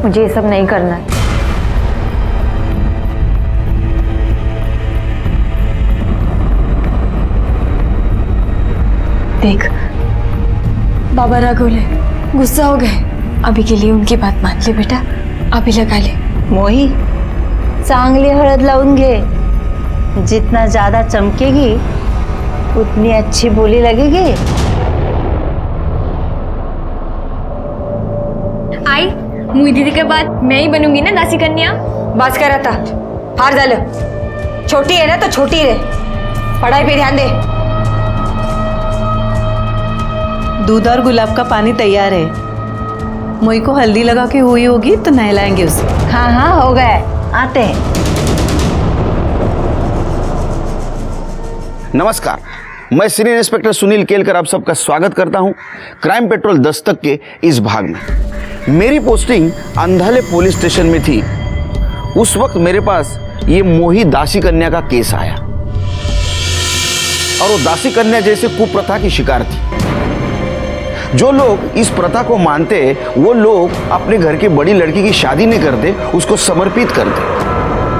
मुझे ये सब नहीं करना है। देख, बाबा रागवले, गुस्सा हो गए। अभी के लिए उनकी बात मान ले बेटा, अभी लगा ले। मोही, चांगली हळद लावून घे। जितना ज्यादा चमकेगी उतनी अच्छी बोली लगेगी। आई, मुई दीदी के बाद मैं ही बनूंगी ना दासी कन्या। बस कर आता, हार झालं। छोटी है ना तो छोटी रहे, पढ़ाई पे ध्यान दे। दूध और गुलाब का पानी तैयार है। मोई को हल्दी लगा के हुई होगी तो नहलाएंगे उसे। हाँ हाँ हो गए, आते हैं। नमस्कार, मैं सीनियर इंस्पेक्टर सुनील केलकर आप सबका स्वागत करता हूं क्राइम पेट्रोल दस्तक के इस भाग में। मेरी पोस्टिंग अंधाले पुलिस स्टेशन में थी। उस वक्त मेरे पास ये मोही दासी कन्या का केस आया और वो दासी कन्या जैसे कुप्रथा की शिकार थी। जो लोग इस प्रथा को मानते वो लोग अपने घर की बड़ी लड़की की शादी नहीं करते, उसको समर्पित करते।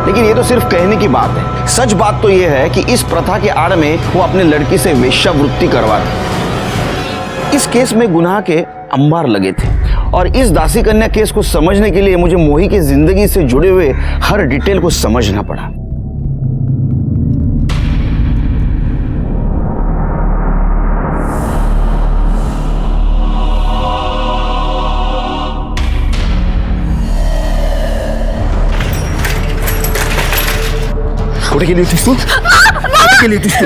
लेकिन ये तो सिर्फ कहने की बात है। सच बात तो ये है कि इस प्रथा के आड़ में वो अपने लड़की से वेश्यावृत्ति करवाते। इस केस में गुनाह के अंबार लगे थे और इस दासी कन्या केस को समझने के लिए मुझे मोही की जिंदगी से जुड़े हुए हर डिटेल को समझना पड़ा। कुठे गेली होतीस तू? कुठे गेली होतीस तू?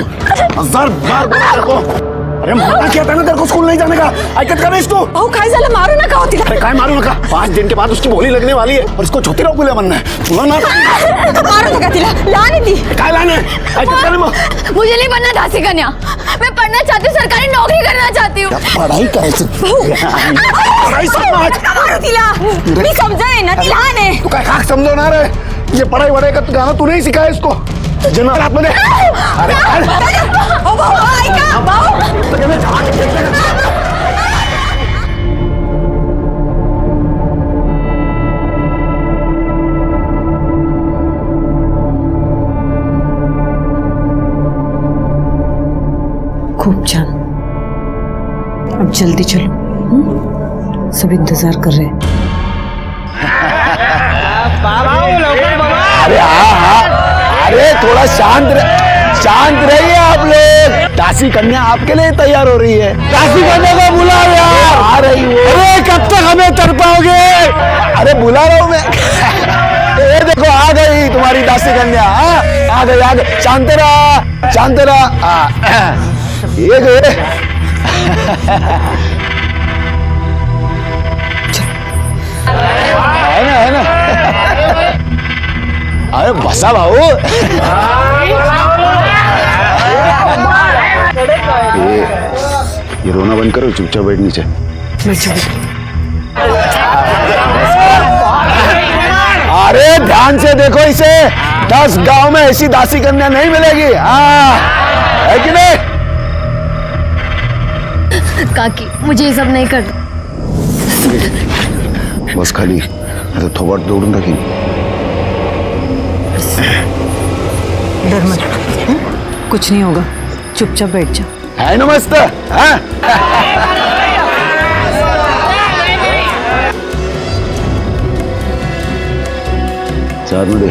1000 बार बोला तेरे को। अरे मना किया था ना तेरे को स्कूल नहीं जाने का। ऐकत का नाहीस तू? अहो काय झालं, मारू नका हो तिला। अरे काय मारू नका, 5 दिन के बाद उसकी बोली लगने वाली है और इसको छोटी रखूया बनना है। सुना ना, मारू नका तिला, लहान आहे ती। काय लाने ऐकत का नाही मग? मुझे नहीं बनना दासी कन्या, मैं पढ़ना चाहती हूँ, सरकारी नौकरी करना चाहती हूँ। पढ़ाई करायचं, पढ़ाई समझ। मारू तिला, मी समजाय ना, ती लहान आहे। तू काय खाक समजवणार है? ये पढ़ाई वढ़ाई का गाना तू नहीं सिखाया इसको। जना रात मध्ये अरे ओ भाऊ, ऐका भाऊ। खूब छान। अब जल्दी चलो, सब इंतजार कर रहे हैं। अरे हाँ, अरे थोड़ा शांत रहिए आप लोग। दासी कन्या आपके लिए तैयार हो रही है। दासी कन्या को बुलाओ यार, आ रही है। अरे कब तक हमें तड़पाओगे? अरे बुला रहा हूँ मैं। ये देखो आ गई तुम्हारी दासी कन्या। आ गई। शांत रहा। ये गए। है ना अरे बसा भाऊ। ये रोना बंद करो, चुपचाप बैठ नीचे। अरे ध्यान से देखो इसे, 10 गांव में ऐसी दासी कन्या नहीं मिलेगी। हाँ है कि नहीं? काकी, मुझे ये सब नहीं करना। बस खाली आता थोबाट दौडून टाकीन। डर मत, कुछ नहीं होगा, चुपचाप बैठ जा। है ना मस्त? हाँ? चार मध्ये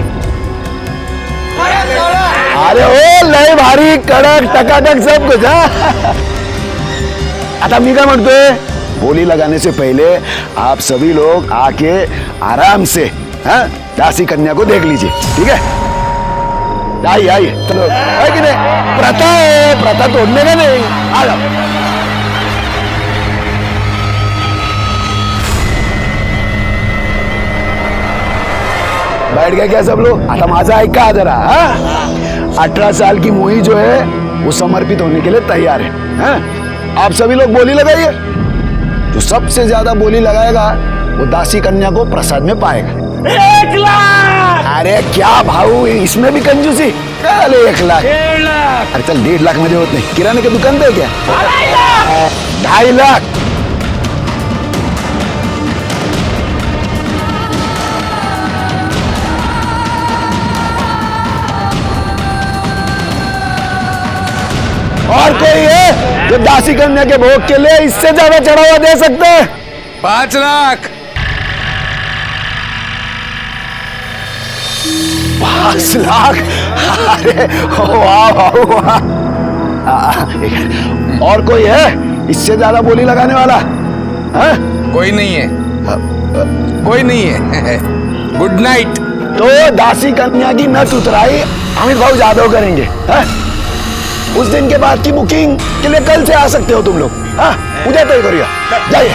अरे ओ लय भारी कडक टकाटक सब कुछ। हाँ? आता मी काय म्हणतोय, बोली लगाने से पहले आप सभी लोग आके आराम से दासी कन्या को देख लीजिए, ठीक है? आइए चलो, है कि नहीं? प्रथा तोड़ने का नहीं। आ जाओ। बैठ गए क्या सब लोग? आता माझा ऐका जरा। 18 साल की मोही जो है वो समर्पित होने के लिए तैयार है। आप सभी लोग बोली लगाइए। जो सबसे ज्यादा बोली लगाएगा वो दासी कन्या को प्रसाद में पाएगा। 1 लाख। अरे क्या भाऊ, इसमें भी कंजूसी? चल 1 लाख। 1.5 लाख। अरे चल 1.5 लाख मध्ये होत नाही, किराणे की दुकान पे क्या? 2.5 लाख। दासी कन्या के भोग के लिए इससे ज्यादा चढ़ावा दे सकते हैं? 5 लाख। 5 लाख? अरे वाह वाह वाह। और कोई है इससे ज्यादा बोली लगाने वाला? हाँ? कोई नहीं है, कोई नहीं है। Good night. तो दासी कन्या की नट उतराई अमित भाऊ जादव करेंगे। हाँ? उस दिन के बाद की बुकिंग के लिए कल से आ सकते हो तुम लोग। हाँ? उधर तय करिए, जाइए।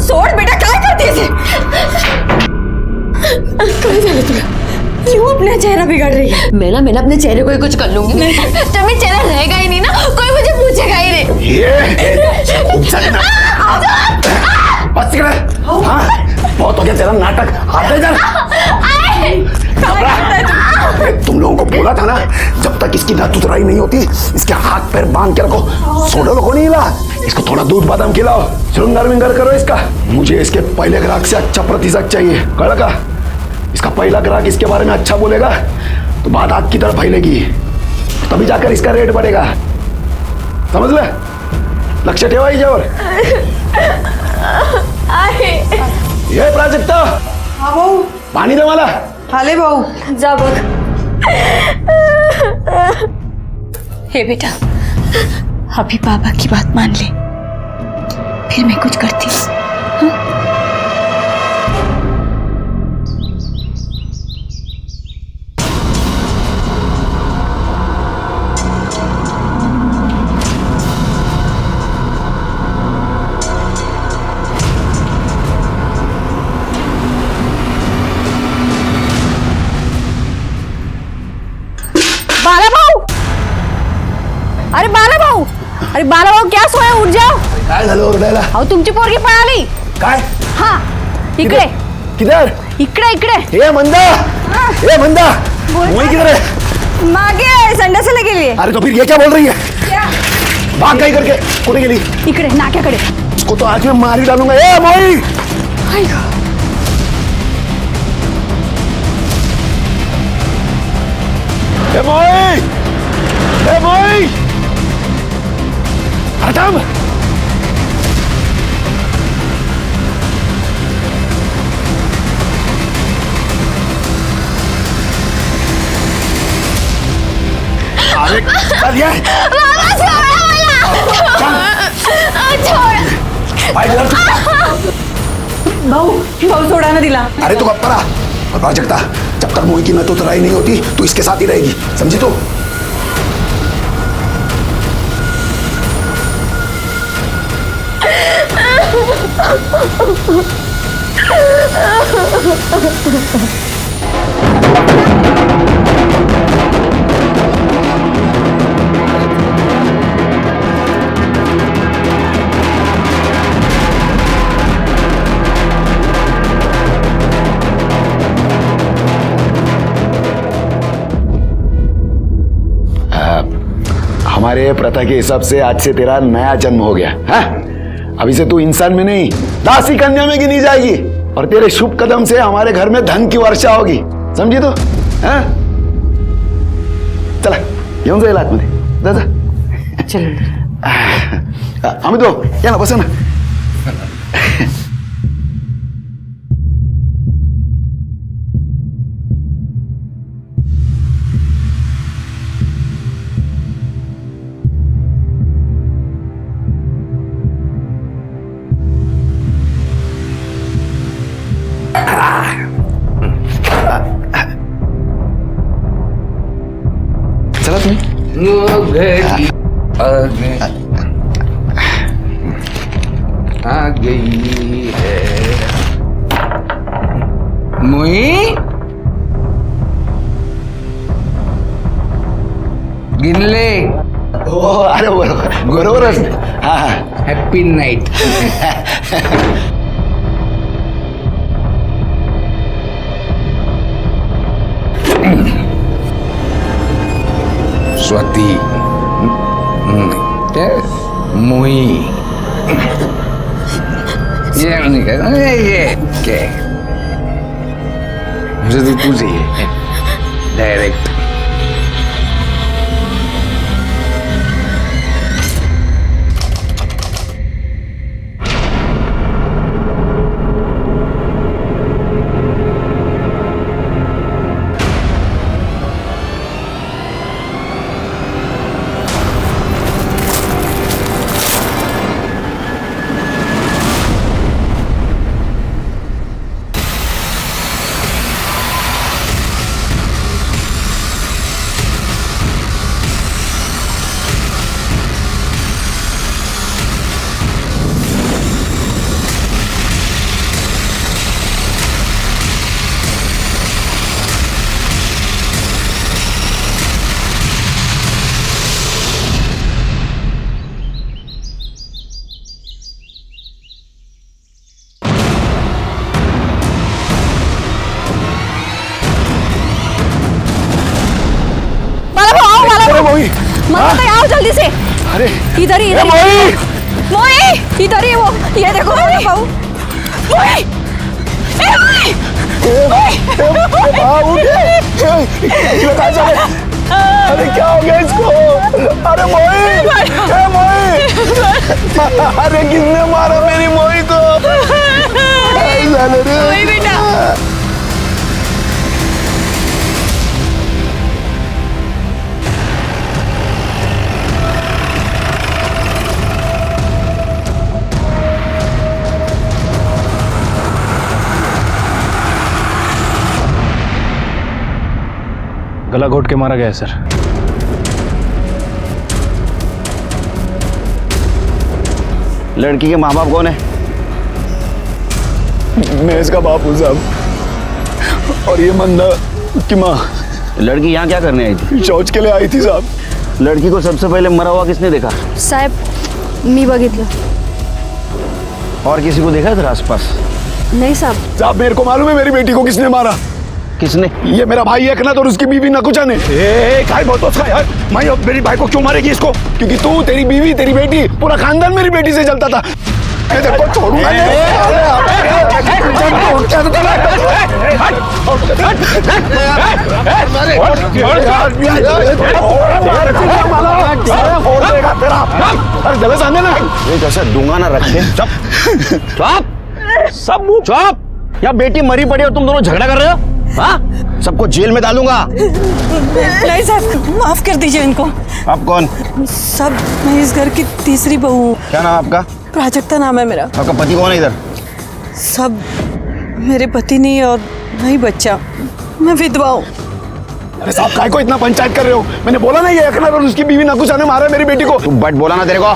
सोड बेटा, काय करतेस? काय झालं तुला? क्यों अपना चेहरा बिगाड़ रही है? मैं ना अपने चेहरे को ही कुछ कर लूंगी। जब मेरा चेहरा रहेगा ही नहीं ना, कोई मुझे पूछेगा ही नहीं। बस कर। हाँ, बहुत हो गया तेरा नाटक। हाथ इधर। तुम लोगों को बोला था ना, जब तक इसकी नथ उतराई नहीं होती इसके हाथ पैर बांध के रखो। सोडो को नहीं हिला, इसको थोड़ा दूध बादाम खिलाओ, श्रृंगार विंगार करो इसका। मुझे इसके पहले ग्राहक से अच्छा प्रतिशत चाहिए, कड़का। इसका पहला ग्राहक इसके बारे में अच्छा बोलेगा तो बात आग की तरफ फैलेगी, तभी जाकर इसका रेट बढ़ेगा। समझ ले, लक्ष्य ठेवा याच्यावर। ये प्राजक्ता, हाँ भाऊ, पाणी दे मला। आले भाऊ। जा बघ। हे बेटा, अभी बाबा की बात मान ले, फिर मैं कुछ करती हूँ। बाला भाऊ, अरे बाला भाऊ, अरे बाला भाऊ, क्या सोया? उठ जाओ. काय झालं ओरडायला? अहो तुमची पोरगी पळाली. काय? हा, इकडे किधर? इकडे इकडे. ए मंदा, ए मंदा, वही किधर है? मागे संडासाला गेली. अरे तो फिर ये क्या बोल रही है? भाग गई करके कुठे गेली? इकडे नाक्याकडे. उसको तो आज मैं मार ही डालूंगा। ए मोई, ए मोई, ए मोई, हटाम। अरे चल ये, भाऊ, भाऊ सोडा ना दिला. अरे तू गप्पा रहा। और प्राजक्ता, जब तक मोही की नथ उतराई नहीं होती तू इसके साथ ही रहेगी, समझी तू? हमारे प्रथा के हिसाब से आज से तेरा नया जन्म हो गया है। अभी से तू इंसान में नहीं दासी कन्या में गिनी जाएगी, और तेरे शुभ कदम से हमारे घर में धन की वर्षा होगी, समझी तू? हाँ? चला येऊन जाईल आतमध्ये, जा जा. चल अमित भाऊ, या ना, बसा ना. चला तुम्ही. आ गई है. मोई गिनले हो अरे बरोबर बरोबरच हा हा हॅपी नाईट. स्वाती मोई ये मुझे तो तू चाहिए डायरेक्ट. मोई मतलब आओ जल्दी से. अरे इधर ही मोई मोई इधर ही वो ये देखो मेरा बहू. मोई ए मोई अरे क्या हो गया इसको? अरे मोई ए मोई अरे किसने मारा मेरी मोई को? मोई बेटा गला घोट के मारा गया है सर. लड़की के माँ बाप कौन है? मैं इसका बाप हूँ साहब और ये मंदा की माँ. लड़की यहाँ क्या करने आई थी? शौच के लिए आई थी साहब. लड़की को सबसे पहले मरा हुआ किसने देखा? साहेब मी बघितलं. और किसी को देखा इधर आसपास? नहीं साहब. साहब मेरे को मालूम है मेरी बेटी को किसने मारा. किसने? ये मेरा भाई एकनाथ और उसकी बीवी नकुचा ने. काय बोलतो उसका यार? मैं अब मेरी भाई को क्यों मारेगी इसको? क्योंकि तू तेरी बीवी तेरी बेटी पूरा खानदान मेरी बेटी से चलता था. मैं तेरे को छोड़ूंगा अरे गले सामने ना जैसे दूंगा ना रखे. सब मुंह चुप. या बेटी मरी पड़ी और तुम दोनों झगड़ा कर रहे हो? हाँ, सबको जेल में डालूंगा. नहीं साहब माफ कर दीजिए इनको. आप कौन? सब मैं इस घर की तीसरी बहू हूँ. क्या नाम आपका? प्राजक्ता नाम है मेरा. आपका पति कौन है इधर? सब मेरे पति नहीं और नहीं बच्चा. मैं विधवा हूँ. अरे साहब काय को इतना पंचायत कर रहे हो? मैंने बोला ना ये एकनाथ और उसकी बीवी नकुचा ने मारा मेरी बेटी को. तुम बट बोला ना तेरे को.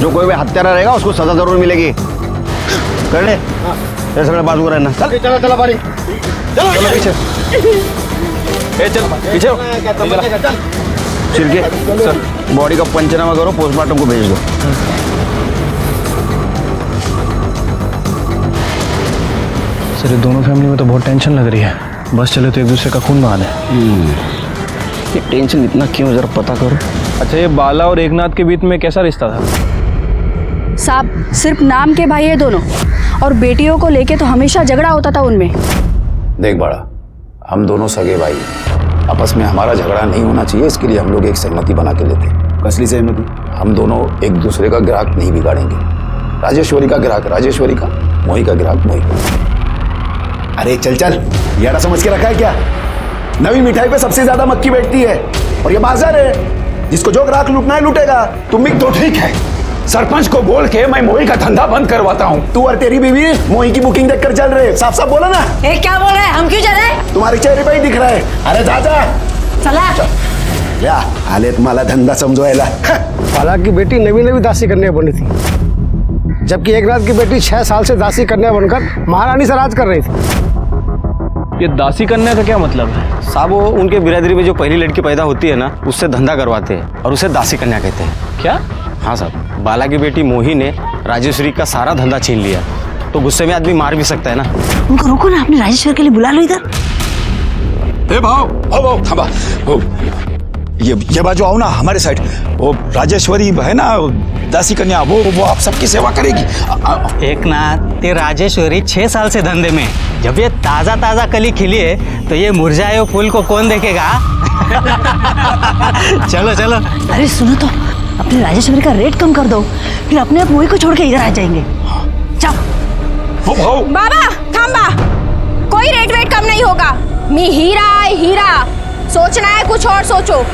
जो कोई भी हत्यारा रहेगा उसको सजा जरूर मिलेगी. कर ले ये सगळे बाजू रहना. चल चला चला पारी. चलो चलो पीछे. चल पीछे. छिड़के सर बॉडी का पंचनामा करो, पोस्टमार्टम को भेज दो. सर ये दोनों फैमिली में तो बहुत टेंशन लग रही है. बस चले तो एक दूसरे का खून बहाने. ये टेंशन इतना क्यों, जरा पता करो. अच्छा ये बाला और एकनाथ के बीच में कैसा रिश्ता था? साहब सिर्फ नाम के भाई है दोनों और बेटियों को लेके तो हमेशा झगड़ा होता था उनमें. देख बड़ा, हम दोनों सगे भाई, आपस में हमारा झगड़ा नहीं होना चाहिए, इसके लिए हम लोग एक सहमति बना के लेते हैं. कसली सहमति? हम दोनों एक दूसरे का ग्राहक नहीं बिगाड़ेंगे. राजेश्वरी का ग्राहक राजेश्वरी का, मोही का ग्राहक मोही का. अरे चल चल, यारा समझ के रखा है क्या? नवी मिठाई पे सबसे ज्यादा मक्खी बैठती है और ये बाजार है, जिसको जो ग्राहक लूटना है लूटेगा. तुम भी तो ठीक है. सरपंच को बोल के मैं मोही का धंधा बंद करवाता हूँ. तू और तेरी बीवी मोही की बुकिंग देखकर चल रहे. साफ साफ बोला ना. ए क्या बोल रहे हैं? हम क्यों चले? तुम्हारे चेहरे पे ही दिख रहा है. अरे दादा चला. या आले तुम्हाला धंदा समजवायला. बाला की बेटी नवी नवी दासी कन्या बनी थी, जबकि एकनाथ की बेटी 6 साल से दासी कन्या बनकर महारानी से राज कर रही थी. ये दासी कन्या का क्या मतलब है? साहब वो उनके बिरादरी में जो पहली लड़की पैदा होती है ना, उससे धंधा करवाते हैं और उसे दासी कन्या कहते हैं। क्या? हाँ साहब, बाला की बेटी मोही ने राजेश्वरी का सारा धंधा छीन लिया, तो गुस्से में आदमी मार भी सकता है ना। उनको रोको ना, अपने राजेश्वर के लिए बुला लो इधर। ए भाव भाव भाव थांबा। ओ, ये बाजू आओ ना हमारे साइड। वो राजेश्वरी है ना दासी कन्या, वो आप सबकी सेवा करेगी। एक ना ते राजेश्वरी 6 साल से धंधे में, जब ये ताजा ताजा कली खिली है तो ये मुरझाए हुए फूल को कौन देखेगा? चलो चलो। अरे सुनो तो, अपने राजेश्वरी का रेट कम कर दो, फिर अपने आप मोही को छोड़ के इधर आ जाएंगे। चल। बाबा थांबा, कोई रेट वेट कम नहीं होगा। मी हीरा है हीरा, सोचना है कुछ और सोचो।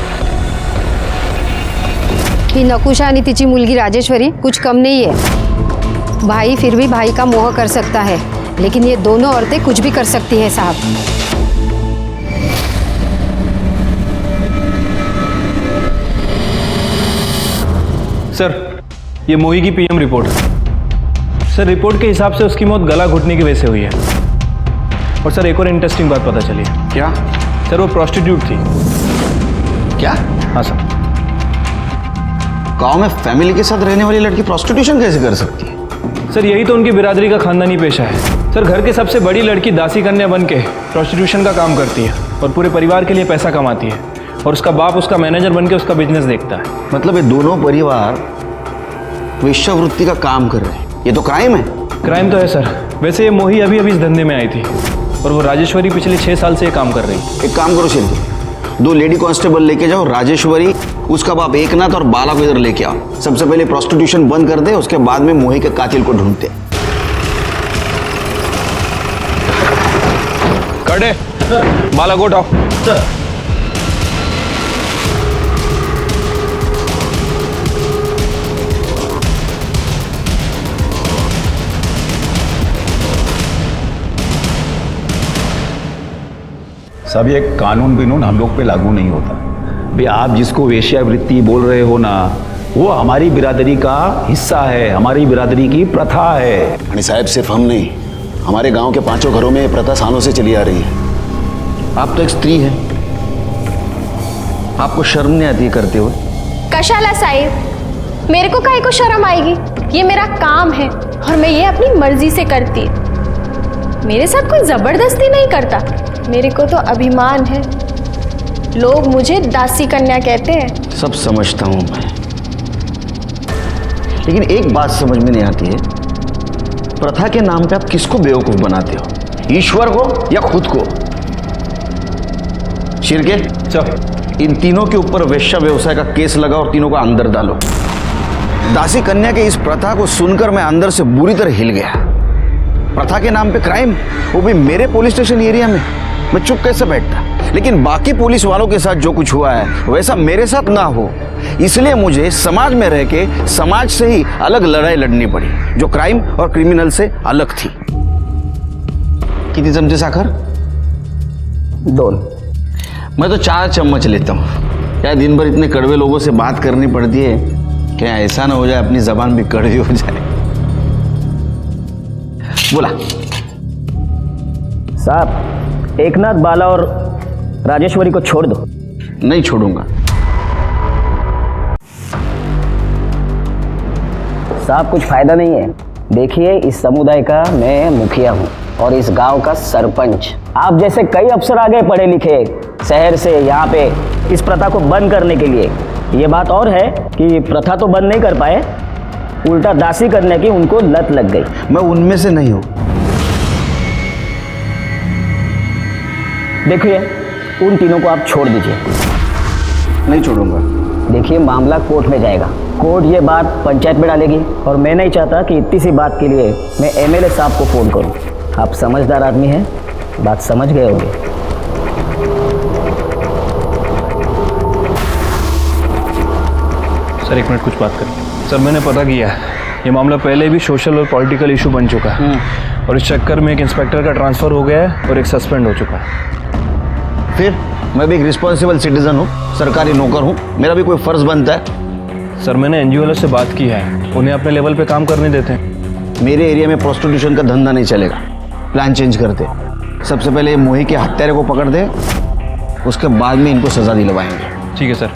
ही नकुशा आणि तिची मुलगी राजेश्वरी कुछ कम नहीं है। भाई फिर भी भाई का मोह कर सकता है, लेकिन ये दोनों औरतें कुछ भी कर सकती हैं साहब। सर, ये मोही की पीएम रिपोर्ट है। सर, रिपोर्ट के हिसाब से उसकी मौत गला घुटने की वजह से हुई है। और सर, एक और इंटरेस्टिंग बात पता चली है। क्या? सर, वो प्रोस्टिट्यूट थी। क्या? हाँ सर। गांव में फैमिली के साथ रहने वाली लड़की प्रोस्टिट्यूशन कैसे कर सकती है? सर, यही तो उनकी बिरादरी का खानदानी पेशा है। सर, घर के सबसे बड़ी लड़की दासी कन्या बन के प्रोस्टिट्यूशन का काम करती है और पूरे परिवार के लिए पैसा कमाती है, और उसका बाप उसका मैनेजर बन के उसका बिजनेस देखता है। मतलब ये दोनों परिवार वेश्यावृत्ति का काम कर रहे हैं, ये तो क्राइम है। क्राइम तो है सर। वैसे ये मोही अभी अभी इस धंधे में आई थी और वो राजेश्वरी पिछले 6 साल से ये काम कर रही है। एक काम करो शिल्पी, 2 लेडी कांस्टेबल लेके जाओ, राजेश्वरी, उसका बाप एकनाथ और बाला को इधर लेके आओ। सबसे पहले प्रोस्टिट्यूशन बंद कर दे, उसके बाद में मोही के कातिल को ढूंढते। कड़े बाला को उठाओ। सब ये कानून बिनून हम लोग पे लागू नहीं होता। भाई आप जिसको वेश्यावृत्ति बोल रहे हो ना, वो हमारी बिरादरी का हिस्सा है, हमारी बिरादरी की प्रथा है। आणि साहब सिर्फ हम नहीं, हमारे गांव के 5 घरों में ये प्रथा सालों से चली आ रही है। आप तो एक स्त्री हैं, आपको शर्म नहीं आती करते हुए? कशाला साहिब, मेरे को काहे को शर्म आएगी? ये मेरा काम है और मैं ये अपनी मर्जी से करती। मेरे साथ कोई जबरदस्ती नहीं करता, मेरे को तो अभिमान है। लोग मुझे दासी कन्या कहते हैं। सब समझता हूं मैं, लेकिन एक बात समझ में नहीं आती है, प्रथा के नाम पे आप किसको बेवकूफ बनाते हो? ईश्वर को या खुद को? शिरके, चल इन तीनों के ऊपर वेश्या व्यवसाय का केस लगा और तीनों को अंदर डालो। दासी कन्या के इस प्रथा को सुनकर मैं अंदर से बुरी तरह हिल गया। प्रथा के नाम पे क्राइम, वो भी मेरे पुलिस स्टेशन एरिया में। मैं चुप कैसे बैठता? लेकिन बाकी पुलिस वालों के साथ जो कुछ हुआ है वैसा मेरे साथ ना हो, इसलिए मुझे समाज में रह के समाज से ही अलग लड़ाई लड़नी पड़ी, जो क्राइम और क्रिमिनल से अलग थी। कितनी चमचे साखर? 2। मैं तो 4 चम्मच लेता हूँ। क्या दिन भर इतने कड़वे लोगों से बात करनी पड़ती है, क्या ऐसा ना हो जाए अपनी जबान भी कड़वी हो जाए? बोला साहब, एकनाथ, बाला और राजेश्वरी को छोड़ दो। नहीं छोड़ूंगा साहब, कुछ फायदा नहीं है। देखिए, इस समुदाय का मैं मुखिया हूँ और इस गांव का सरपंच। आप जैसे कई अफसर आ गए पढ़े लिखे शहर से यहाँ पे इस प्रथा को बंद करने के लिए। ये बात और है कि प्रथा तो बंद नहीं कर पाए, उल्टा दासी करने की उनको लत लग गई। मैं उनमें से नहीं हूँ। देखिए, उन तीनों को आप छोड़ दीजिए। नहीं छोड़ूंगा। देखिए, मामला कोर्ट में जाएगा, कोर्ट ये बात पंचायत में डालेगी और मैं नहीं चाहता कि इतनी सी बात के लिए मैं एमएलए साहब को फोन करूं। आप समझदार आदमी हैं, बात समझ गए होंगे। सर, 1 मिनट कुछ बात करें। सर, मैंने पता किया है, ये मामला पहले भी सोशल और पॉलिटिकल इशू बन चुका है और इस चक्कर में एक इंस्पेक्टर का ट्रांसफर हो गया है और एक सस्पेंड हो चुका है। फिर मैं भी एक रिस्पॉन्सिबल सिटीजन हूँ, सरकारी नौकर हूँ, मेरा भी कोई फर्ज बनता है। सर, मैंने एनजीओ वालों से बात की है, उन्हें अपने लेवल पे काम करने देते हैं। मेरे एरिया में प्रोस्टिट्यूशन का धंधा नहीं चलेगा, प्लान चेंज करते। सबसे पहले मोही के हत्यारे को पकड़ दे, उसके बाद में इनको सजा दिलवाएंगे। ठीक है सर।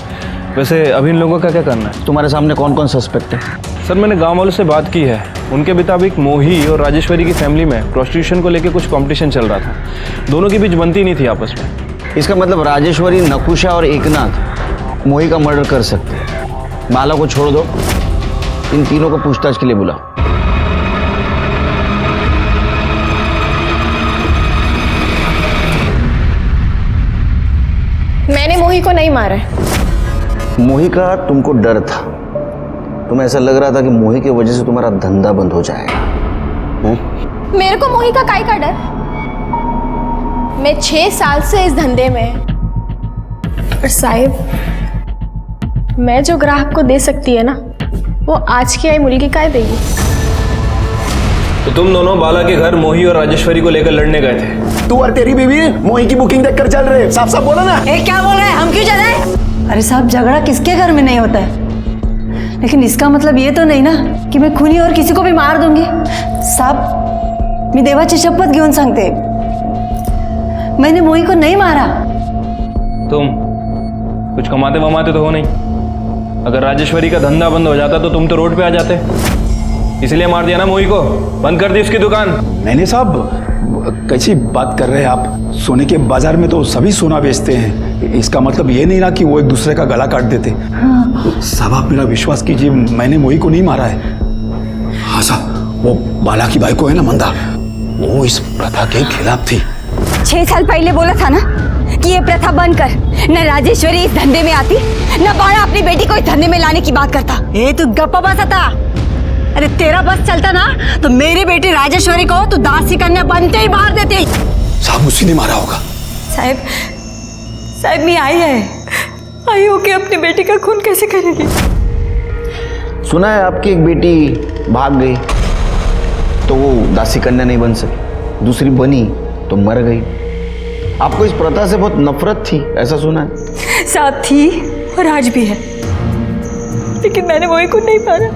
वैसे अभी इन लोगों का क्या करना है? तुम्हारे सामने कौन कौन सस्पेक्ट है? सर मैंने गांव वालों से बात की है, उनके मुताबिक मोही और राजेश्वरी की फैमिली में प्रोस्टिट्यूशन को लेकर कुछ कंपटीशन चल रहा था, दोनों के बीच बनती नहीं थी आपस में। इसका मतलब राजेश्वरी, नकुशा और एकनाथ मोही का मर्डर कर सकते हैं। बाला को छोड़ दो, इन तीनों को पूछताछ के लिए बुलाओ। मैंने मोही को नहीं मारा है। मोही का तुमको डर था, तुम्हें ऐसा लग रहा था कि मोही की वजह से तुम्हारा धंधा बंद हो जाएगा। मेरे को मोही का काय का डर? मैं 6 साल से इस धंधे में। और साहिब, मैं जो ग्राहक को दे सकती है ना, वो आज की आई मुर्गी काय देगी। तो तुम दोनों बाला के घर मोही और राजेश्वरी को लेकर लड़ने गए थे? तू और तेरी बीवी मोही की बुकिंग देखकर चल रहे, साफ साफ बोला ना। क्या बोल रहे हैं, हम क्यों चले? अरे साहब, झगड़ा किसके घर में नहीं होता है, लेकिन इसका मतलब ये तो नहीं ना कि मैं खूनी और किसी को भी मार दूंगी। साहब, मी देवाची शपथ घेऊन सांगते, मैंने मोही को नहीं मारा। तुम कुछ कमाते वमाते तो हो नहीं? अगर राजेश्वरी का धंधा बंद हो जाता तो तुम तो रोड पे आ जाते, इसलिए मार दिया ना मोही को, बंद कर दी उसकी दुकान। मैंने साहब कैसी बात कर रहे हैं आप? सोने के बाजार में तो सभी सोना बेचते हैं, इसका मतलब ये नहीं ना कि वो एक दूसरे का गला काट देते। साहब आप मेरा विश्वास कीजिए, मैंने मोही को नहीं मारा है। हाँ साहब, वो बाला की भाई को है ना मंदा, वो इस प्रथा के खिलाफ थी। 6 साल पहले बोला था ना कि ये प्रथा बंद कर, न राजेश्वरी इस धंधे में आती, न बाला अपनी बेटी को इस धंधे में लाने की बात करता। ये तू गप्पा बसा था। अरे तेरा बस चलता ना तो मेरी बेटी राजेश्वरी को तू दासी कन्या बनते ही मार देती। साहब उसी ने मारा होगा। साहिब मैं आई हो के अपनी बेटी का खून कैसे करेगी? सुना है आपकी एक बेटी भाग गई तो वो दासी कन्या नहीं बन सकी, दूसरी बनी तो मर गई। आपको इस प्रथा से बहुत नफरत थी, ऐसा सुना है? साथ थी और आज भी है, लेकिन मैंने मोही को नहीं मारा।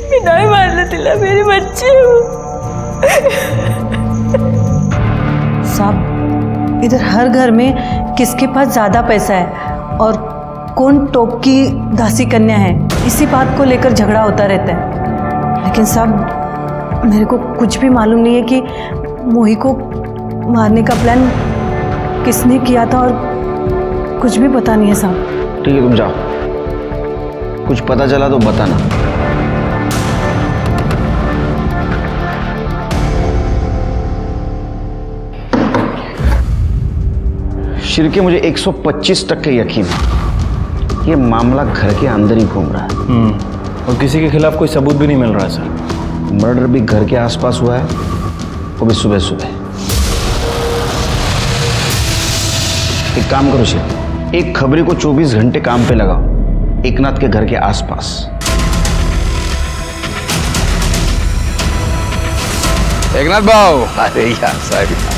मैं नहीं मारने दिला, मेरे बच्चे साहब, इधर हर घर में किसके पास ज़्यादा पैसा है और कौन टॉप की दासी कन्या है, इसी बात को लेकर झगड़ा होता रहता है। लेकिन साहब मेरे को कुछ भी मालूम नहीं है कि मोही को मारने का प्लान किसने किया था, और कुछ भी पता नहीं है साहब। ठीक है, तुम जाओ, कुछ पता चला तो बताना। शिर्के, मुझे 125% यकीन है ये मामला घर के अंदर ही घूम रहा है। और किसी के खिलाफ कोई सबूत भी नहीं मिल रहा है सर। मर्डर भी घर के आसपास हुआ है, वो भी सुबह सुबह। एक काम करो शिर्के, एक खबरी को 24 घंटे काम पे लगाओ एकनाथ के घर के आसपास। एकनाथ भाव, अरे यार साहब,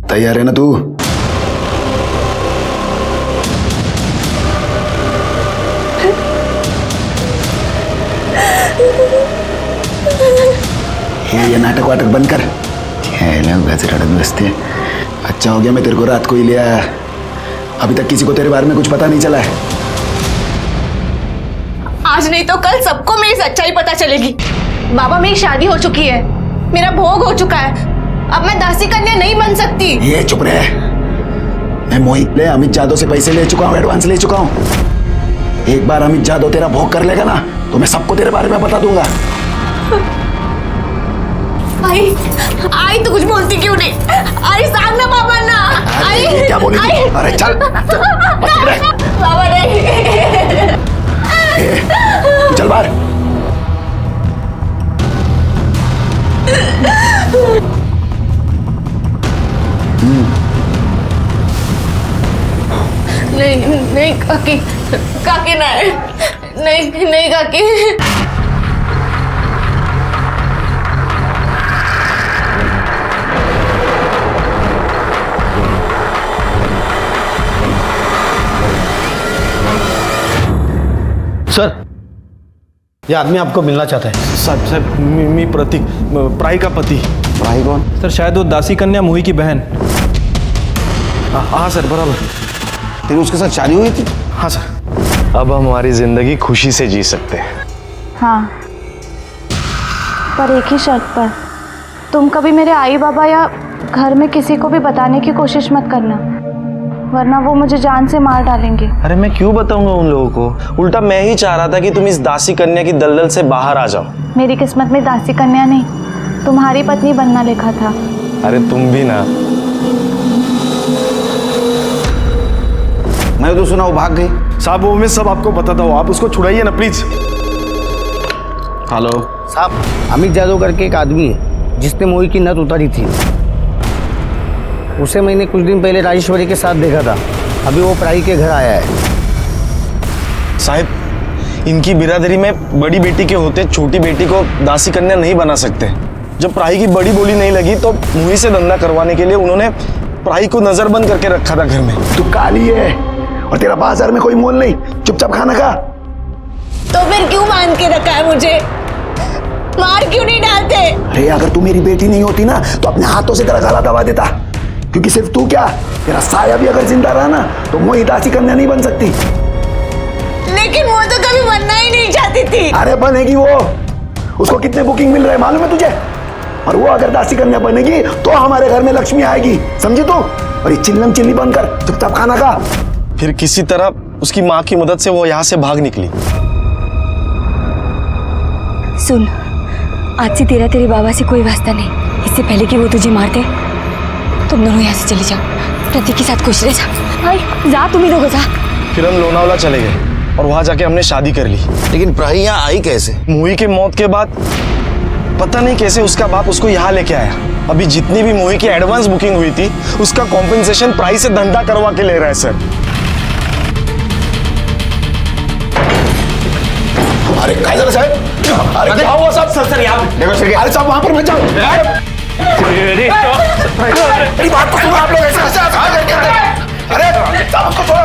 तैयार है ना तू? ये नाटक वाटक बंद कर, बसते। अच्छा हो गया मैं तेरे को रात को ही ले आया, अभी तक किसी को तेरे बारे में कुछ पता नहीं चला है। आज नहीं तो कल सबको मेरी सच्चाई पता चलेगी। बाबा, मेरी शादी हो चुकी है, मेरा भोग हो चुका है, अब मैं दासी कन्या नहीं बन सकती। ये चुप रहे, मैं मोहित ले अमित जादव से पैसे ले चुका हूँ, एडवांस ले चुका हूँ। एक बार अमित जादव तेरा भोग कर लेगा ना तो मैं सबको तेरे बारे में बता दूंगा। आई तो कुछ बोलती क्यों नहीं? आई सामने बाबा ना। आई क्या बोली? अरे चल बाबा नहीं। चल बाहर। नहीं नहीं काकी, काकी नहीं, नहीं नहीं काकी। सर, ये आदमी आपको मिलना चाहता है। साहब मी प्रतीक, प्राही का पति। प्राही कौन? सर शायद वो दासी कन्या मोही की बहन। हाँ सर, बराबर। तेरी उसके साथ शादी हुई थी? हाँ सर। अब हम हमारी जिंदगी खुशी से जी सकते हैं। हाँ, पर एक ही शर्त पर, तुम कभी मेरे आई बाबा या घर में किसी को भी बताने की कोशिश मत करना, वरना वो मुझे जान से मार डालेंगे। अरे मैं क्यों बताऊंगा उन लोगों को? उल्टा मैं ही चाह रहा था कि तुम इस दासी कन्या की दलदल से बाहर आ जाओ। मेरी किस्मत में दासी कन्या नहीं, तुम्हारी पत्नी बनना लिखा था। अरे तुम भी ना। मैंने तो सुना वो भाग गई। साहब वो मैं सब आपको बताता हूँ, आप उसको छुड़ाइए ना प्लीज। हेलो साहब, अमित यादव करके एक आदमी है जिसने मोही की नथ उतारी थी। उसे मैंने कुछ दिन पहले राजेश्वरी के साथ देखा था। अभी वो प्राही के घर आया है। साहब इनकी बिरादरी में बड़ी बेटी के होते छोटी बेटी को दासी कन्या नहीं बना सकते। जब प्राही की बड़ी बोली नहीं लगी तो मोही से धंधा करवाने के लिए उन्होंने प्राही को नजरबंद करके रखा था घर में। तू काली है और तेरा बाजार में कोई मोल नहीं, चुपचाप खाना खा। तो फिर क्यों मान के रखा है मुझे? मार क्यों नहीं डालते? अरे अगर तू मेरी बेटी नहीं होती ना तो अपने हाथों से तेरा गला दबा देता, क्योंकि सिर्फ तू क्या, तेरा साया भी अगर जिंदा रहा ना तो मोही दासी कन्या नहीं बन सकती। लेकिन वो तो कभी बनना ही नहीं चाहती थी। अरे बनेगी वो। उसको कितने बुकिंग मिल रहे मालूम है तुझे? और वो अगर दासी कन्या बनेगी तो हमारे घर में लक्ष्मी आएगी, समझी तू? और ये चिल्लम चिल्ली बनकर चुपचाप खाना खा। फिर किसी तरह उसकी माँ की मदद से वो यहाँ से भाग निकली। सुन, आज से तेरा तेरे बाबा से कोई वास्ता नहीं। इससे पहले कि वो तुझे मार दे, तुम दोनों यहाँ से चले जाओ। प्रतीक के साथ खुश रह जा। भाई जा, तुम ही लोग जा। फिर हम लोनावला चले गए और वहां जाके हमने शादी कर ली। लेकिन प्राही यहाँ आई कैसे? मोही की मौत के बाद पता नहीं कैसे उसका बाप उसको यहाँ लेके आया। अभी जितनी भी मोही की एडवांस बुकिंग हुई थी उसका कॉम्पेंसेशन प्राही से धंधा करवा के ले रहा है सर। अरे काय झालं साहेब? अरे क्या हुआ साहब? सर यहाँ अरे साहब वहां पर मत जाओ। मेरी बात को सुनो आप लोग, ऐसे कैसे कहा करके? अरे साहब उसको छोड़ो।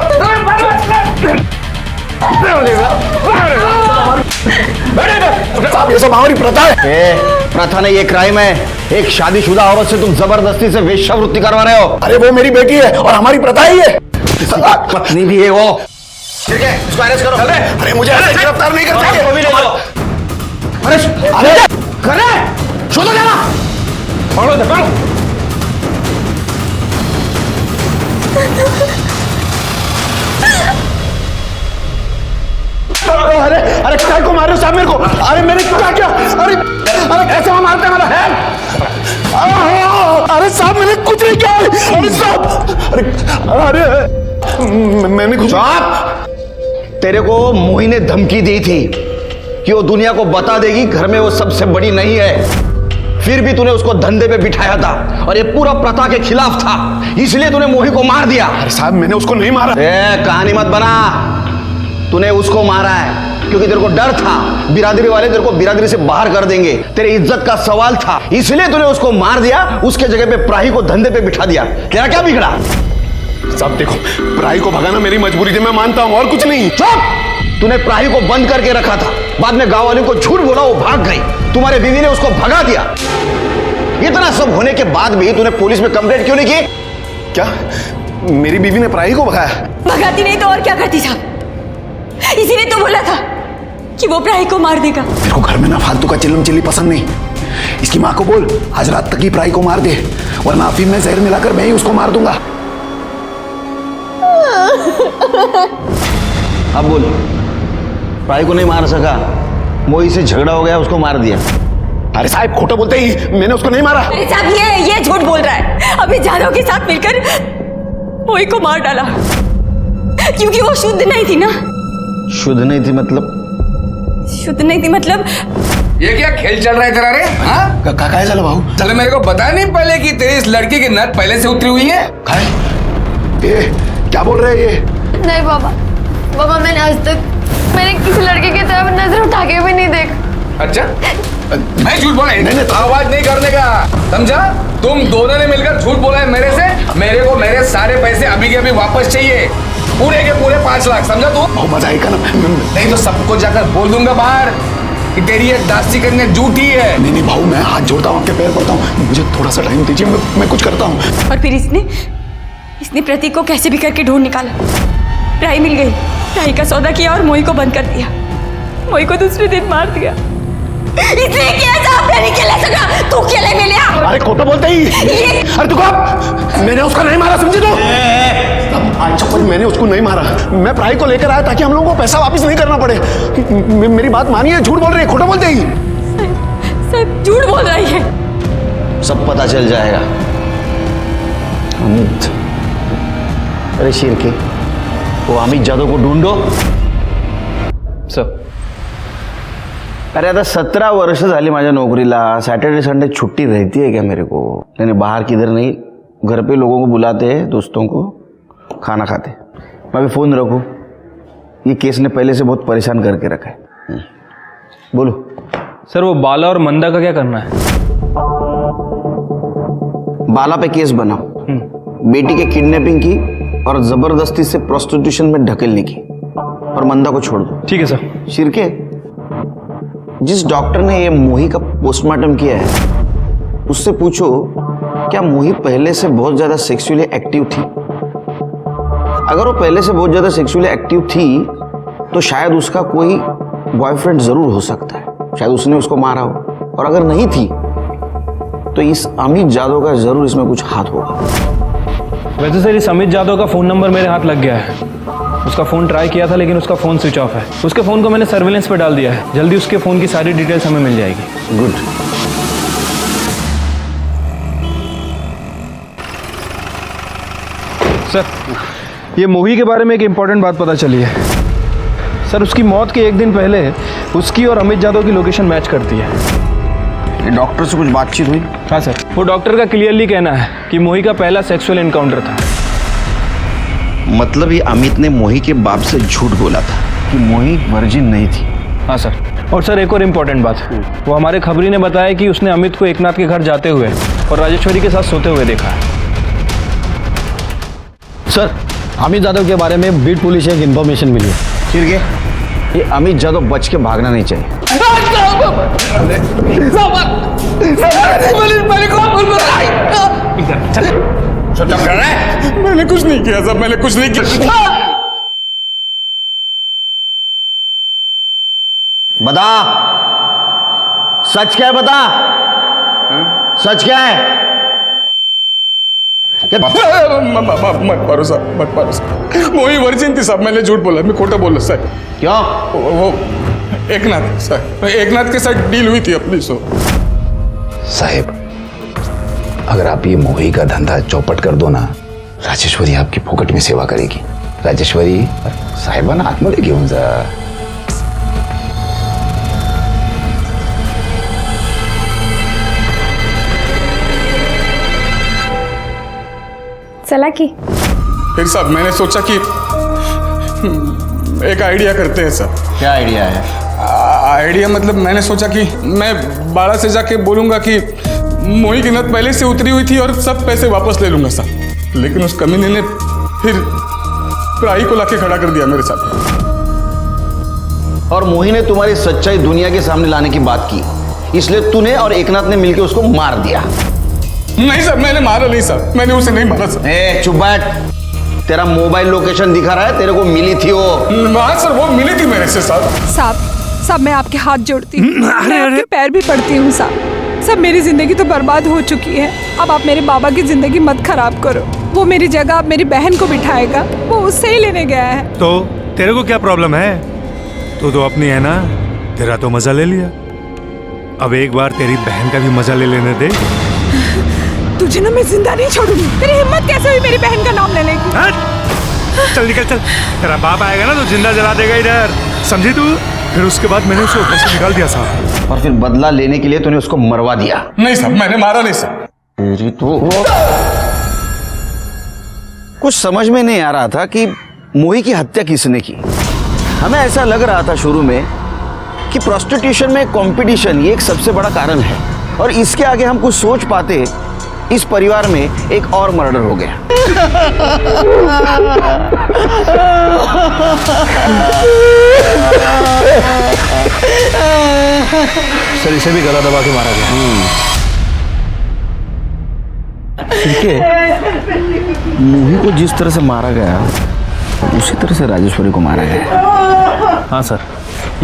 साहब ये सब हमारी प्रथा है। प्रथा नहीं, ये क्राइम है। एक शादीशुदा औरत से तुम जबरदस्ती से वेश्यावृत्ति करवा रहे हो। अरे वो मेरी बेटी है और हमारी प्रथा ही है। पत्नी भी है वो। ठीक है, इसको अरेस्ट करो। अरे मुझे ऐसे गिरफ्तार नहीं कर सकते। वो भी ले लो। अरे करे छोड़ो जाना। पकड़ो पकड़ो। अरे अरे काय को मार रहे हो साहब मेरे को? अरे मैंने क्या किया? अरे अरे कैसे वहां मारते हैं मेरा है? अरे साहब मैंने कुछ नहीं किया। अरे साहब अरे अरे मैंने कुछ। तेरे को मोही ने धमकी दी थी कि वो दुनिया को बता देगी घर में वो सबसे बड़ी नहीं है। फिर भी तूने उसको धंधे पे बिठाया था और ये पूरा प्रथा के खिलाफ था, इसलिए तूने मोही को मार दिया। अरे साहब मैंने उसको नहीं मारा। कहानी मत बना। तूने उसको मारा है क्योंकि तेरे को डर था बिरादरी वाले तेरे को बिरादरी से बाहर कर देंगे। तेरी इज्जत का सवाल था, इसलिए तूने उसको मार दिया। उसके जगह पे प्राही को धंधे पे बिठा दिया। तेरा क्या बिगड़ा? साहब देखो, प्राही को भगाना मेरी मजबूरी थी, मैं मानता हूं, और कुछ नहीं। चुप! तूने प्राही को बंद करके रखा था, बाद में गांव वालों को झूठ बोला, वो भाग गई। तुम्हारे बीवी ने उसको भगा दिया। इतना सब होने के बाद भी तूने पुलिस में कंप्लेंट क्यों नहीं की? क्या मेरी बीवी ने प्राही को भगाया? भगाती नहीं तो और क्या करती साहब? इसीलिए तो बोला था कि वो प्राही को मार देगा। मेरे को घर में ना फालतू का चिल्लम चिल्ली पसंद नहीं। इसकी माँ को बोल आज रात तक ही प्राही को मार दे, वरना अफीम में जहर मिलाकर मैं ही उसको मार दूंगा। अब बोल, प्राही को नहीं मार सका, मोही से झगड़ा हो गया, उसको मार दिया। अरे साहब खोटा बोलते ही, मैंने उसको नहीं मारा। अरे साहब ये झूठ बोल रहा है। अभी जादव के साथ मिलकर मोही को मार डाला क्योंकि वो शुद्ध नहीं थी ना। शुद्ध नहीं थी मतलब? शुद्ध नहीं थी मतलब ये क्या खेल चल रहा है तेरा रे? हाँ? काय झालं भाऊ? चलो मेरे को बता नहीं पहले कि तेरी इस लड़की की नथ पहले से उतरी हुई है? ये क्या बोल रहे हैं ये? नहीं बाबा, बाबा मैंने किसी लड़के की तरफ नजर उठा के भी नहीं देखा। अच्छा, मैं झूठ बोला? नहीं, आवाज नहीं करने का, समझा? तुम दोनों ने मिलकर झूठ बोला है मेरे से। मेरे को मेरे सारे पैसे अभी के अभी वापस चाहिए, पूरे के पूरे 5 लाख, समझा तू? भाऊ मजा आएगा ना? नहीं तो सबको जाकर बोल दूंगा बाहर कि तेरी ये दासी कन्या झूठी है। नहीं भाऊ, मैं हाथ जोड़ता हूँ, आपके पैर पड़ता हूँ, मुझे थोड़ा सा टाइम दीजिए, मैं कुछ करता हूँ। और फिर इसने प्रतीक को कैसे भी करके ढूंढ निकाला। राही मिल गई, राही का सौदा किया और मोही को बंद कर दिया। मोही को दूसरे दिन मार दिया। इसलिए किया था, मैंने केले सका, तू केले में लिया। अरे खोटा बोलते ही। अरे तू कब? मैंने उसका नहीं मारा, समझी तू? अच्छा पर मैंने उसको नहीं मारा, मैं प्राही को लेकर आया ताकि हम लोगों को पैसा वापस नहीं करना पड़े। मेरी बात मानिए, झूठ बोल रही है, खोटा बोलते ही। सब झूठ बोल रही है। सब पता चल जाएगा। अमित, अरे शिर्के, वो अमित जादव को ढूंढो। सर, अरे आता 17 वर्ष झाली माझ्या नोकरीला, सैटरडे संडे छुट्टी रहती है क्या मेरे को? नहीं, बाहर किधर नहीं, घर पे लोगों को बुलाते हैं, दोस्तों को, खाना खाते। मैं भी फ़ोन रखूँ? ये केस ने पहले से बहुत परेशान करके रखा है। बोलो सर, वो बाला और मंदा का क्या करना है? बाला पे केस बनाओ, बेटी के किडनैपिंग की और जबरदस्ती से प्रोस्टिट्यूशन में ढकेलने की, और मंदा को छोड़ दो। ठीक है सर। शिर्के, जिस डॉक्टर ने ये मोही का पोस्टमार्टम किया है उससे पूछो क्या मोही पहले से बहुत ज्यादा सेक्सुअली एक्टिव थी? अगर वो पहले से बहुत ज्यादा सेक्सुअली एक्टिव थी तो शायद उसका कोई बॉयफ्रेंड जरूर हो सकता है, शायद उसने उसको मारा हो। और अगर नहीं थी तो इस अमित जादव का जरूर इसमें कुछ हाथ होगा। वैसे सर, इस अमित जादव का फ़ोन नंबर मेरे हाथ लग गया है। उसका फ़ोन ट्राई किया था लेकिन उसका फ़ोन स्विच ऑफ है। उसके फ़ोन को मैंने सर्विलेंस पे डाल दिया है, जल्दी उसके फ़ोन की सारी डिटेल्स हमें मिल जाएगी। गुड। सर, ये मोही के बारे में एक इम्पॉर्टेंट बात पता चली है। सर, उसकी मौत के 1 दिन पहले उसकी और अमित जादव की लोकेशन मैच करती है। डॉक्टर से कुछ बातचीत हुई? हाँ सर, वो डॉक्टर का क्लियरली कहना है कि मोही का पहला सेक्सुअल एनकाउंटर था। मतलब ये अमित ने मोही के बाप से झूठ बोला था कि मोही वर्जिन नहीं थी। हाँ सर। और सर, एक और इम्पॉर्टेंट बात, वो हमारे खबरी ने बताया कि उसने अमित को एकनाथ के घर जाते हुए और राजेश्वरी के साथ सोते हुए देखा है। सर, अमित जादव के बारे में बीट पुलिस से एक इन्फॉर्मेशन मिली है। ठीक है, ये अमित जादव बच के भागना नहीं चाहिए। मैंने कुछ नहीं किया साहब, मैंने कुछ नहीं किया। बता, सच क्या है? बता, सच क्या है? मत मारो साहब, मत मारो साहब। मोही वर्जिन थी साहब, मैंने झूठ बोला, मैं खोटा बोला सर। क्यों? वो एकनाथ सर, एकनाथ के साथ डील हुई थी अपनी। साहेब, अगर आप ये मोही का धंधा चौपट कर दो ना, राजेश्वरी आपकी फुकट में सेवा करेगी। राजेश्वरी साहेबांना आतमध्ये घेऊन जा। चला की फिर साहब मैंने सोचा कि एक आइडिया करते हैं सर। क्या आइडिया है? आइडिया मतलब मैंने सोचा कि मैं बाड़ा से जाके बोलूंगा कि मोही की नथ पहले से उतरी हुई थी और सब पैसे वापस ले लूंगा साहब। लेकिन उस कमीने ने फिर प्राही को लाके खड़ा कर दिया मेरे साथ। और मोही ने तुम्हारी सच्चाई दुनिया के सामने लाने की बात की, इसलिए तूने और एकनाथ ने मिलकर उसको मार दिया। नहीं सर, मैंने मारा नहीं सर, मैंने उसे नहीं मारा सर। चुप बैठ, तेरा मोबाइल लोकेशन दिखा रहा है, तेरे को मिली थी वो। हाँ सर, वो मिली थी मेरे से साहब। साहब मैं आपके हाथ जोड़ती हूँ, मैं आपके पैर भी पड़ती हूँ साहब। मेरी जिंदगी तो बर्बाद हो चुकी है, अब आप मेरे बाबा की जिंदगी मत खराब करो। वो मेरी जगह अब मेरी बहन को बिठाएगा, वो उससे ही लेने गया है। तो तेरे को क्या प्रॉब्लम है? तू तो अपनी है ना, तेरा तो मजा ले लिया, अब एक बार तेरी बहन का भी मजा ले लेने दे। तुझे ना मैं जिंदा नहीं छोड़ूंगी। तेरी हिम्मत कैसे हुई मेरी बहन का नाम लेने की? चल निकल चल, तेरा बाप आएगा ना तो जिंदा जला देगा इधर, समझी तू? फिर उसके बाद मैंने उसे ऊपर से निकाल दिया साहब। और फिर बदला लेने के लिए तूने उसको मरवा दिया। नहीं साहब, मैंने मारा नहीं साहब। तेरी तो कुछ समझ में नहीं आ रहा था कि मोही की हत्या किसने की। हमें ऐसा लग रहा था शुरू में कि प्रोस्टिट्यूशन में कंपटीशन ये एक सबसे बड़ा कारण है, और इसके आगे हम कुछ सोच पाते, इस परिवार में एक और मर्डर हो गया। सर इसे भी गला दबा के मारा गया। ठीक है, मोही को जिस तरह से मारा गया उसी तरह से राजेश्वरी को मारा गया। हाँ सर,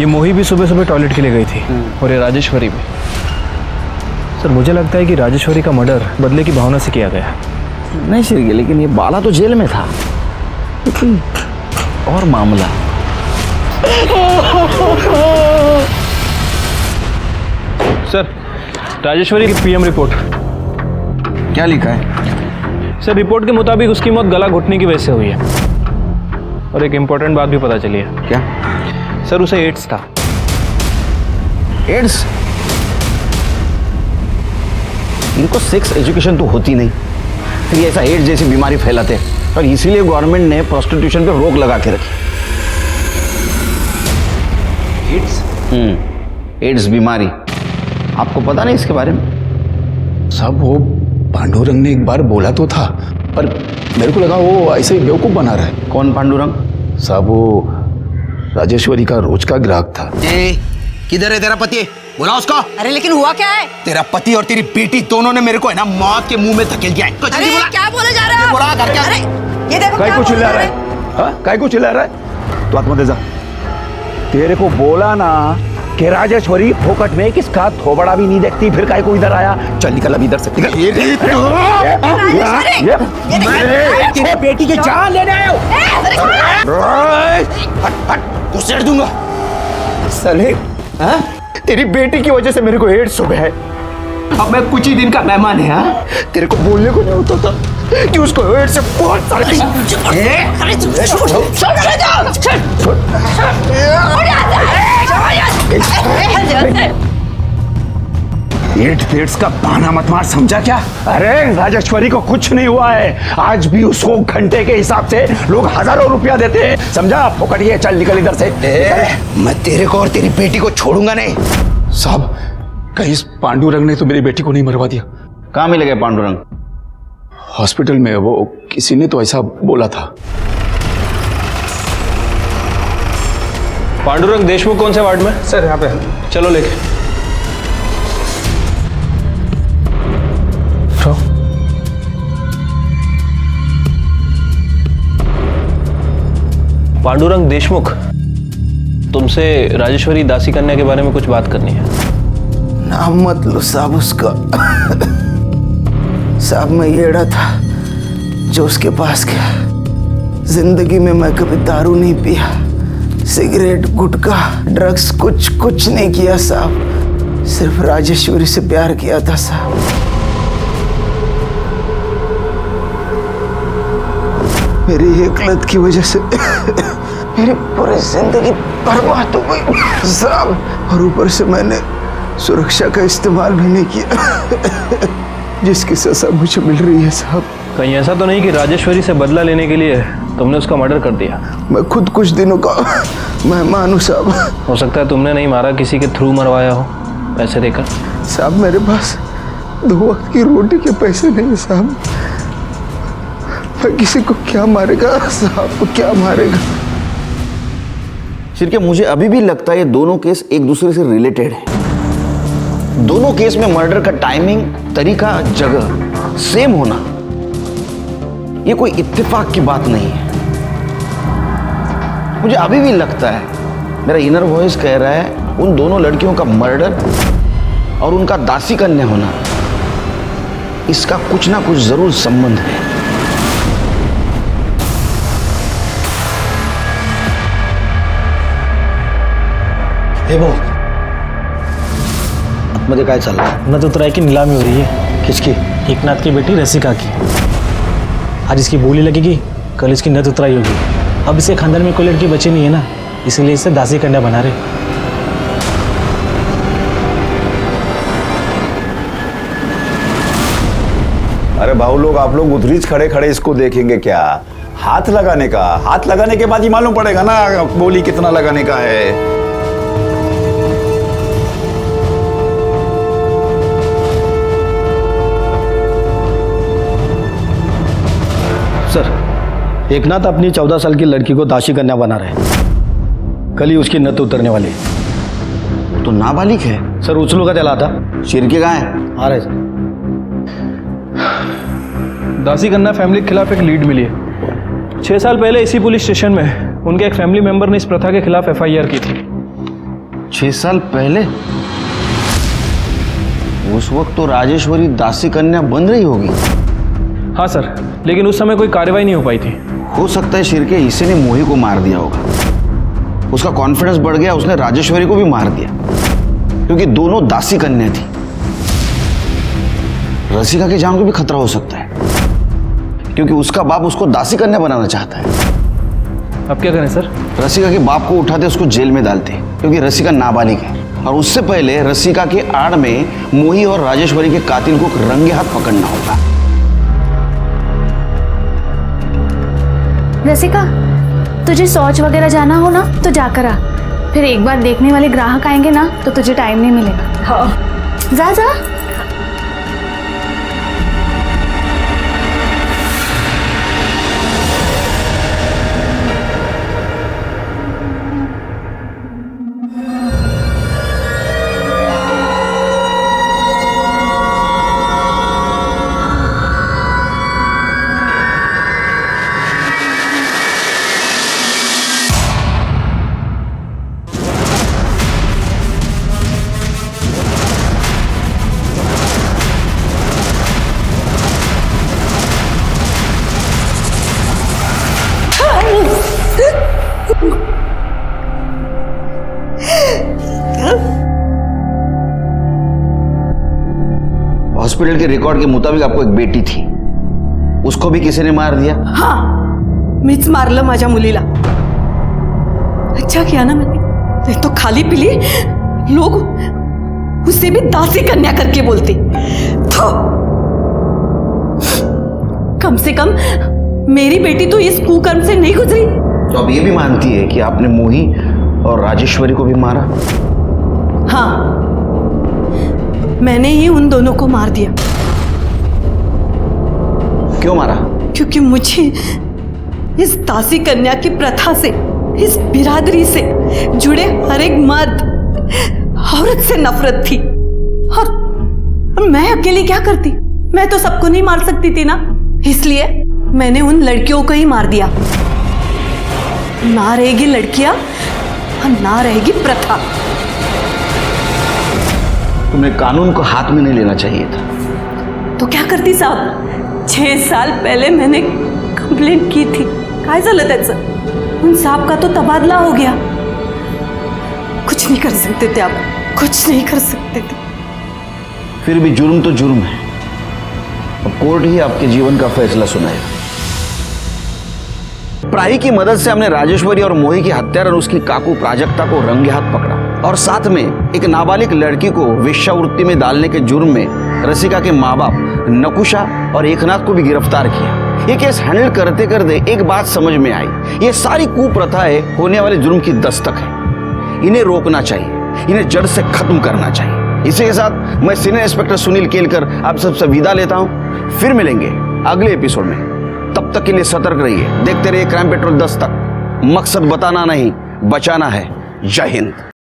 ये मोही भी सुबह सुबह टॉयलेट के लिए गई थी और ये राजेश्वरी भी। सर मुझे लगता है कि राजेश्वरी का मर्डर बदले की भावना से किया गया। नहीं सर, लेकिन ये बाला तो जेल में था, लेकिन और मामला। सर राजेश्वरी की पीएम रिपोर्ट। क्या लिखा है? सर रिपोर्ट के मुताबिक उसकी मौत गला घुटने की वजह से हुई है, और एक इम्पोर्टेंट बात भी पता चली है। क्या? सर उसे एड्स था। एड्स? इनको सेक्स एजुकेशन तो होती नहीं, फिर ऐसा एड्स जैसी बीमारी फैलाते, और इसीलिए गवर्नमेंट ने प्रोस्टिट्यूशन पे रोक लगा के रखी। एड्स? एड्स बीमारी, आपको पता नहीं इसके बारे में? साहब वो पांडुरंग ने एक बार बोला तो था, पर मेरे को लगा वो ऐसे ही बेवकूफ बना रहा है। कौन पांडुरंग? साहब वो राजेश्वरी का रोज का ग्राहक था। किधर है तेरा पति? बुला उसको। अरे लेकिन हुआ क्या है? तेरा पति और तेरी बेटी दोनों ने मेरे को है ना मौत के मुंह में धकेल दिया है। अरे क्या बोले जा रहे हो? बोला घर क्या? अरे ये देखो काय क्या को बोल चिल्ला रहे रहा हैं? है? हाँ काय को चिल्ला रहा है? तो आत्मा दे जा। तेरे को बोला ना कि राजेश्वरी फोकट में किसका थोबड़ा भी नहीं देखती, फिर काय को इधर आया? चल निकल अभी इधर से, निकल। तेरी बेटी की जान लेने आए हो? हट, तो सेड़ दूंगा साले। हाँ? तेरी बेटी की वजह से मेरे को एड्स हो गया है। अब मैं कुछ ही दिन का मेहमान है। हाँ? तेरे को बोलने को नहीं होता था कि उसको एड्स से बहुत सारे एड्स का बहाना मत मार, समझा क्या? अरे राजेश्वरी को कुछ नहीं हुआ है, आज भी उसको घंटे के हिसाब से लोग हजारों रुपया देते हैं, समझा? फोकटिए, चल निकल इधर से। मैं तेरे को और तेरी बेटी को छोड़ूंगा नहीं। साहब कहीं इस पांडुरंग ने तो मेरी बेटी को नहीं मरवा दिया? कहाँ मिल गए पांडुरंग? हॉस्पिटल में, वो किसी ने तो ऐसा बोला था। पांडुरंग देशमुख कौन से वार्ड में? सर यहाँ पे। चलो लेके। पांडुरंग देशमुख, तुमसे राजेश्वरी दासी कन्या के बारे में कुछ बात करनी है। नाम मत लो साहब उसका। साहब मैं येड़ा था जो उसके पास गया। जिंदगी में मैं कभी दारू नहीं पिया, सिगरेट, गुटखा, ड्रग्स कुछ नहीं किया साहब। सिर्फ राजेश्वरी से प्यार किया था साहब। मेरी एक लत की वजह से मेरी पूरी जिंदगी बर्बाद हो गई साहब, और ऊपर से मैंने सुरक्षा का इस्तेमाल भी नहीं किया, जिसकी सजा मुझे मिल रही है साहब। कहीं ऐसा तो नहीं कि राजेश्वरी से बदला लेने के लिए तुमने उसका मर्डर कर दिया? मैं खुद कुछ दिनों का मेहमान हूँ साहब। हो सकता है तुमने नहीं मारा, किसी के थ्रू मरवाया हो पैसे देकर। साहब मेरे पास 2 वक्त की रोटी के पैसे नहीं है साहब। मैं किसी को क्या मारेगा साहब, को क्या मारेगा? सिर्फ मुझे अभी भी लगता है ये दोनों केस एक दूसरे से रिलेटेड है। दोनों केस में मर्डर का टाइमिंग, तरीका, जगह सेम होना ये कोई इत्तेफाक की बात नहीं है। मुझे अभी भी लगता है, मेरा इनर वॉइस कह रहा है, उन दोनों लड़कियों का मर्डर और उनका दासी कन्या होना, इसका कुछ ना कुछ जरूर संबंध है। हे वो मध्ये काय चाललंय? नतुतराय की नीलामी हो रही है। किसकी? एकनाथ की बेटी रसिका की। आज इसकी बोली लगेगी, कल इसकी नत उतराई होगी। अब इसे खानदान में कोई लड़की बची नहीं है ना, इसलिए इसे दासी कन्या बना रहे। अरे भाऊ लोग, आप लोग उधर खड़े खड़े इसको देखेंगे क्या? हाथ लगाने का, हाथ लगाने के बाद ही मालूम पड़ेगा ना बोली कितना लगाने का है। सर, एकनाथ अपनी 14 साल की लड़की को दासी कन्या बना रहे हैं। कल ही उसकी नत उतरने वाली है। तो नाबालिग है सर, उछलू का चला था। शिरके कहाँ है? आ रहे सर। दासी कन्या फैमिली के खिलाफ एक लीड मिली है। 6 साल पहले इसी पुलिस स्टेशन में उनके एक फैमिली मेंबर ने इस प्रथा के खिलाफ FIR की थी। 6 साल पहले? उस वक्त तो राजेश्वरी दासी कन्या बन रही होगी। हाँ सर, लेकिन उस समय कोई कार्रवाई नहीं हो पाई थी। हो सकता है शिरके इसी ने मोही को मार दिया होगा। उसका कॉन्फिडेंस बढ़ गया, उसने राजेश्वरी को भी मार दिया, क्योंकि दोनों दासी कन्या थी। रसिका की जान को भी खतरा हो सकता है, क्योंकि उसका बाप उसको दासी कन्या बनाना चाहता है। अब क्या करें सर? रसिका के बाप को उठाते उसको जेल में डालते, क्योंकि रसिका नाबालिग है। और उससे पहले रसिका के आड़ में मोही और राजेश्वरी के कातिल को रंगे हाथ पकड़ना होगा। रसिका, तुझे शौच वगैरह जाना हो ना तो जाकर आ। फिर एक बार देखने वाले ग्राहक आएंगे ना तो तुझे टाइम नहीं मिलेगा। हाँ, जा जा। हॉस्पिटल के रिकॉर्ड के मुताबिक आपको एक बेटी थी, उसको भी किसी ने मार दिया? हाँ, मीच मारलं माझ्या मुलीला। अच्छा किया ना मैंने, नहीं तो खाली पिली लोग उसे भी दासी कन्या करके बोलते। तो कम से कम मेरी बेटी तो इस कुकर्म से नहीं गुजरी। तो अब ये भी मानती है कि आपने मोही और राजेश्वरी को भी मारा? हाँ, मैंने ही उन दोनों को मार दिया। क्यों मारा? क्योंकि मुझे इस दासी कन्या की प्रथा से, इस बिरादरी से जुड़े हर एक मर्द औरत से नफरत थी। और मैं अकेली क्या करती? मैं तो सबको नहीं मार सकती थी ना, इसलिए मैंने उन लड़कियों को ही मार दिया। ना रहेगी लड़कियां और ना रहेगी प्रथा। तुमने कानून को हाथ में नहीं लेना चाहिए था। तो क्या करती साहब? 6 साल पहले मैंने कंप्लेंट की थी। काय झालं त्याचं? उन साहब का तो तबादला हो गया। कुछ नहीं कर सकते थे आप, कुछ नहीं कर सकते थे। फिर भी जुर्म तो जुर्म है। अब कोर्ट ही आपके जीवन का फैसला सुनाएगा। प्राही की मदद से हमने राजेश्वरी और मोही की हत्यारा और उसकी काकू प्राजक्ता को रंगे हाथ पकड़ा, और साथ में एक नाबालिग लड़की को वेश्यावृत्ति में डालने के जुर्म में रसिका के माँ बाप नकुशा और एकनाथ को भी गिरफ्तार किया। ये केस हैंडल करते करते एक बात समझ में आई, ये सारी कुप्रथाएं होने वाले जुर्म की दस्तक है। इन्हें रोकना चाहिए, इन्हें जड़ से खत्म करना चाहिए। इसी के साथ मैं सीनियर इंस्पेक्टर सुनील केलकर आप सबसे विदा लेता हूं। फिर मिलेंगे अगले एपिसोड में। तब तक के लिए सतर्क रहिए, देखते रहिए क्राइम पेट्रोल दस्तक। मकसद बताना नहीं, बचाना है। जय हिंद।